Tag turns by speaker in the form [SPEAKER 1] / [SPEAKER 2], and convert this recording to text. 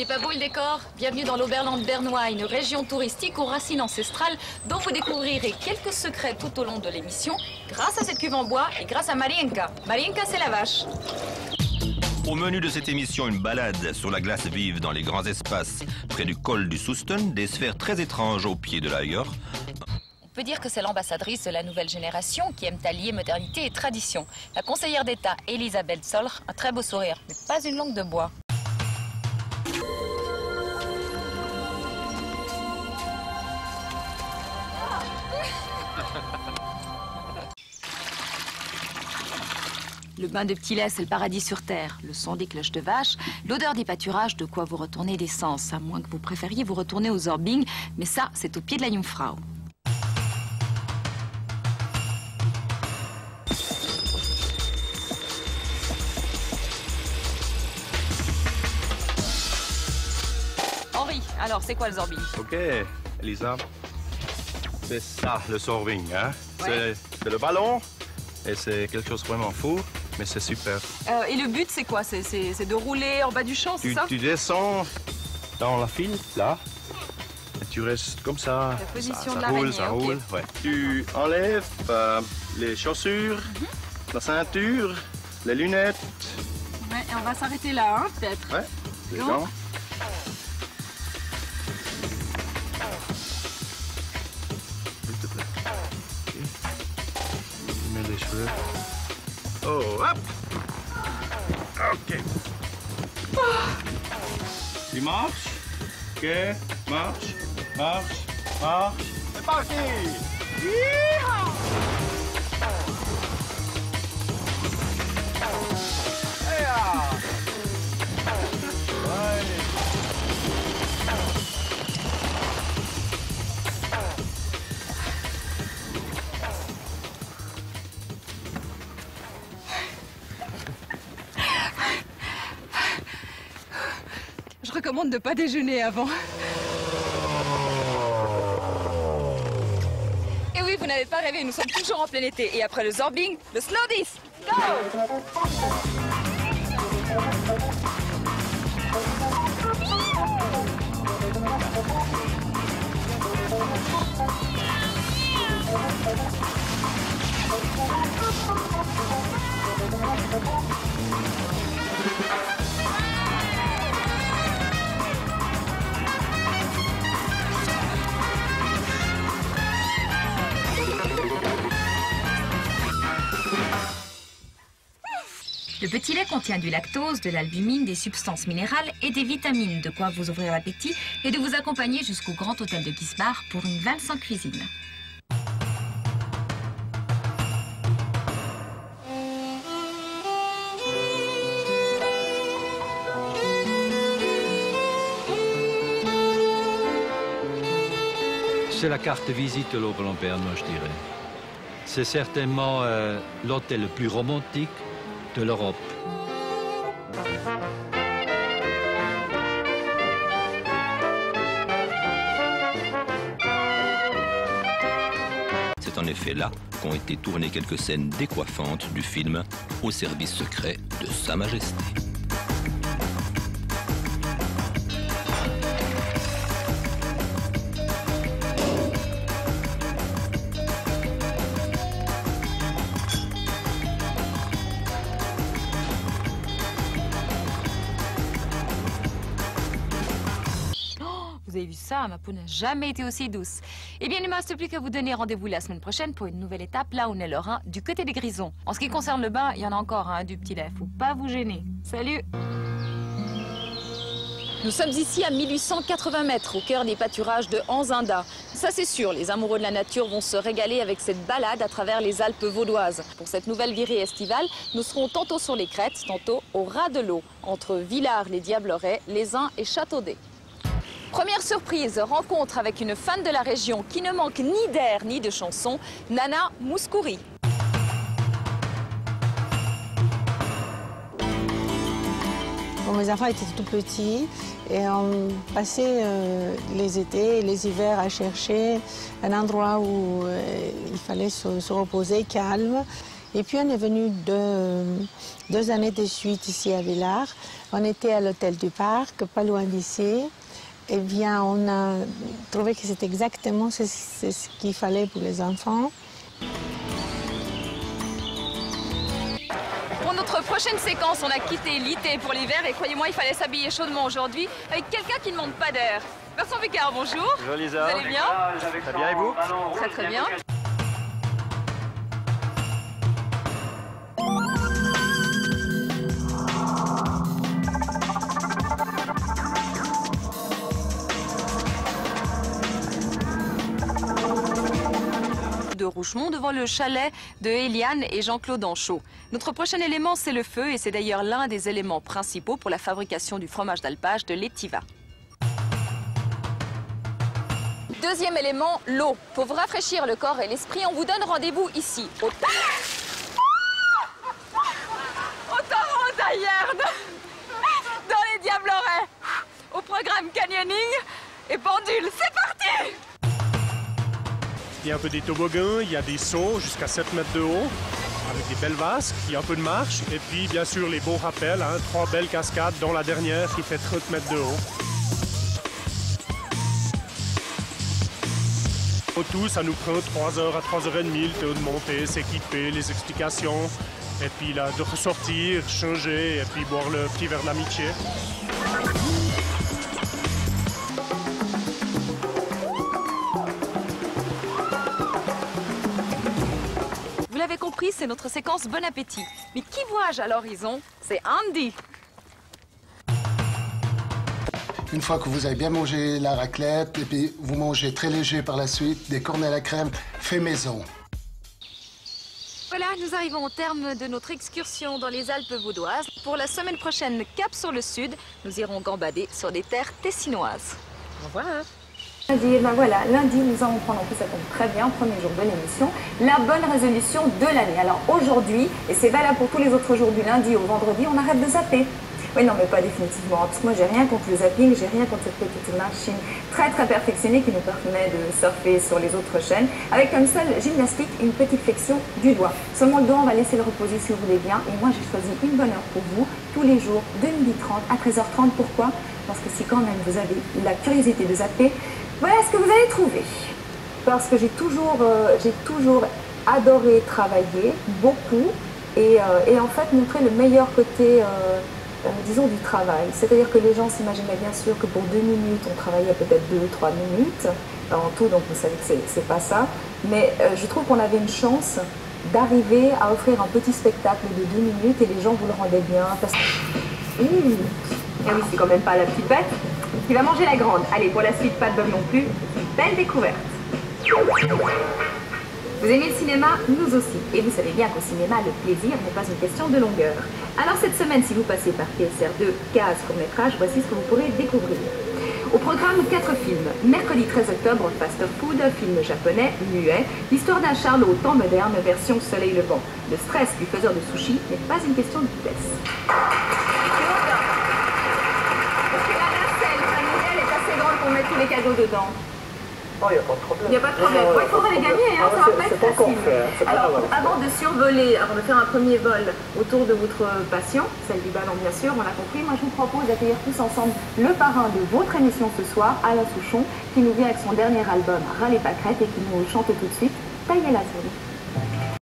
[SPEAKER 1] est pas beau le décor? Bienvenue dans l'Oberland bernois, une région touristique aux racines ancestrales dont vous découvrirez quelques secrets tout au long de l'émission grâce à cette cuve en bois et grâce à Marienka. Marienka, c'est la vache.
[SPEAKER 2] Au menu de cette émission, une balade sur la glace vive dans les grands espaces près du col du Soesten, des sphères très étranges au pied de l'Eiger.
[SPEAKER 1] On peut dire que c'est l'ambassadrice de la nouvelle génération qui aime allier modernité et tradition. La conseillère d'État Elisabeth Solr, un très beau sourire, mais pas une langue de bois. Le bain de petit lait, c'est le paradis sur terre. Le son des cloches de vache, l'odeur des pâturages, de quoi vous retourner d'essence. À moins que vous préfériez vous retourner aux Zorbing, mais ça, c'est au pied de la Jungfrau. Henri, alors, c'est quoi le Zorbing?
[SPEAKER 3] Ok, Elisa. C'est ça, le Zorbing, hein?
[SPEAKER 1] Ouais.
[SPEAKER 3] C'est le ballon, et c'est quelque chose de vraiment fou. Mais c'est super.
[SPEAKER 1] Et le but, c'est quoi? C'est de rouler en bas du champ, c'est ça?
[SPEAKER 3] Tu descends dans la file, là, et tu restes comme ça.
[SPEAKER 1] La position de
[SPEAKER 3] ça
[SPEAKER 1] l'araignée,
[SPEAKER 3] roule, ça
[SPEAKER 1] ok.
[SPEAKER 3] roule. Ouais. Tu enlèves les chaussures, la ceinture, les lunettes.
[SPEAKER 1] Ouais, et on va s'arrêter là, hein, peut-être.
[SPEAKER 3] Ouais, les
[SPEAKER 1] Non.
[SPEAKER 3] gants. S'il te plaît. Ok. Tu mets les cheveux. Oh, hop! Ok. Tu marches. Ok, marche, marche, marche. C'est parti! Yeehaw! Heya! Ouais.
[SPEAKER 1] Je recommande de ne pas déjeuner avant. Et oui, vous n'avez pas rêvé, nous sommes toujours en plein été. Et après le Zorbing, le Slowdies. Go! Le petit lait contient du lactose, de l'albumine, des substances minérales et des vitamines, de quoi vous ouvrir l'appétit et de vous accompagner jusqu'au Grand Hôtel de Gisbach pour une valse en cuisine.
[SPEAKER 4] C'est la carte de visite de l'Oberland bernois, je dirais. C'est certainement l'hôtel le plus romantique de l'Europe.
[SPEAKER 2] C'est en effet là qu'ont été tournées quelques scènes décoiffantes du film Au service secret de Sa Majesté.
[SPEAKER 1] Vous avez vu ça, ma peau n'a jamais été aussi douce. Eh bien, il ne me reste plus qu'à vous donner rendez-vous la semaine prochaine pour une nouvelle étape, là où on est le Rhin, du côté des Grisons. En ce qui concerne le bain, il y en a encore un, du petit lait. Faut pas vous gêner. Salut! Nous sommes ici à 1880 mètres, au cœur des pâturages de Anzinda. Ça c'est sûr, les amoureux de la nature vont se régaler avec cette balade à travers les Alpes vaudoises. Pour cette nouvelle virée estivale, nous serons tantôt sur les crêtes, tantôt au ras de l'eau, entre Villars-les-Diablerets, Les Uns et Châteaudet. Première surprise, rencontre avec une fan de la région qui ne manque ni d'air ni de chansons, Nana Mouskouri.
[SPEAKER 5] Bon, mes enfants étaient tout petits et on passait les étés et les hivers à chercher un endroit où il fallait se reposer calme. Et puis on est venu deux années de suite ici à Villars. On était à l'hôtel du Parc, pas loin d'ici. Eh bien, on a trouvé que c'était exactement ce qu'il fallait pour les enfants.
[SPEAKER 1] Pour notre prochaine séquence, on a quitté l'été pour l'hiver et croyez-moi, il fallait s'habiller chaudement aujourd'hui avec quelqu'un qui ne manque pas d'air. Vincent Vicard, bonjour.
[SPEAKER 3] Bonjour Lisa.
[SPEAKER 1] Vous allez bien?
[SPEAKER 3] Très bien et vous?
[SPEAKER 1] Très très bien. De Rougemont devant le chalet de Eliane et Jean-Claude Anchaud. Notre prochain élément, c'est le feu et c'est d'ailleurs l'un des éléments principaux pour la fabrication du fromage d'alpage de l'Étiva. Deuxième élément, l'eau. Pour vous rafraîchir le corps et l'esprit, on vous donne rendez-vous ici, au torrent d'Ayerne, dans les Diablerets, au programme canyoning et pendule. C'est parti!
[SPEAKER 6] Il y a un peu des toboggans, il y a des sauts jusqu'à 7 mètres de haut, avec des belles vasques, il y a un peu de marche, et puis bien sûr les beaux rappels, 3 belles cascades, dont la dernière qui fait 30 mètres de haut. Au tout, ça nous prend 3 heures à 3h30 le temps de monter, s'équiper, les explications, et puis là, de ressortir, changer, et puis boire le petit verre d'amitié.
[SPEAKER 1] Vous l'avez compris, c'est notre séquence Bon Appétit. Mais qui vois-je à l'horizon? C'est Andy.
[SPEAKER 7] Une fois que vous avez bien mangé la raclette, et puis vous mangez très léger par la suite, des cornets à la crème fait maison.
[SPEAKER 1] Voilà, nous arrivons au terme de notre excursion dans les Alpes vaudoises. Pour la semaine prochaine, cap sur le sud, nous irons gambader sur des terres tessinoises. Au revoir.
[SPEAKER 8] Ben voilà, lundi, nous allons prendre, en plus ça tombe très bien, premier jour de l'émission, la bonne résolution de l'année. Alors aujourd'hui, et c'est valable pour tous les autres jours du lundi au vendredi, on arrête de zapper. Oui, non, mais pas définitivement, parce que moi j'ai rien contre le zapping, j'ai rien contre cette petite machine très perfectionnée qui nous permet de surfer sur les autres chaînes, avec comme seule gymnastique une petite flexion du doigt. Seulement le doigt, on va laisser le reposer si vous voulez bien, et moi j'ai choisi une bonne heure pour vous, tous les jours, de 12h30 à 13h30. Pourquoi? Parce que si quand même vous avez la curiosité de zapper, voilà ce que vous allez trouver. Parce que j'ai toujours adoré travailler, beaucoup, et en fait montrer le meilleur côté, disons, du travail. C'est-à-dire que les gens s'imaginaient bien sûr que pour 2 minutes, on travaillait peut-être 2-3 minutes en tout, donc vous savez que c'est pas ça. Mais je trouve qu'on avait une chance d'arriver à offrir un petit spectacle de 2 minutes et les gens vous le rendaient bien. Parce que... Et oui, c'est quand même pas la petite bête qui va manger la grande. Allez, pour la suite, pas de bonne non plus. Une belle découverte. Vous aimez le cinéma? Nous aussi. Et vous savez bien qu'au cinéma, le plaisir n'est pas une question de longueur. Alors cette semaine, si vous passez par PSR2, case court-métrage, voici ce que vous pourrez découvrir. Au programme, 4 films. Mercredi 13 octobre, Fast Food, film japonais, muet, l'histoire d'un Charlot au temps moderne, version soleil levant. Le stress du faiseur de sushi n'est pas une question de vitesse. On met tous les cadeaux dedans.
[SPEAKER 3] Oh, il n'y a pas de problème.
[SPEAKER 8] Il n'y a pas de problème. Il faudra les gagner, hein, ça va pas être facile. Alors, avant de survoler, avant de faire un premier vol autour de votre passion, celle du ballon bien sûr, on l'a compris, moi je vous propose d'accueillir tous ensemble le parrain de votre émission ce soir, Alain Souchon, qui nous vient avec son dernier album, Râle et Pâquerette, et qui nous chante tout de suite Tailler la zone.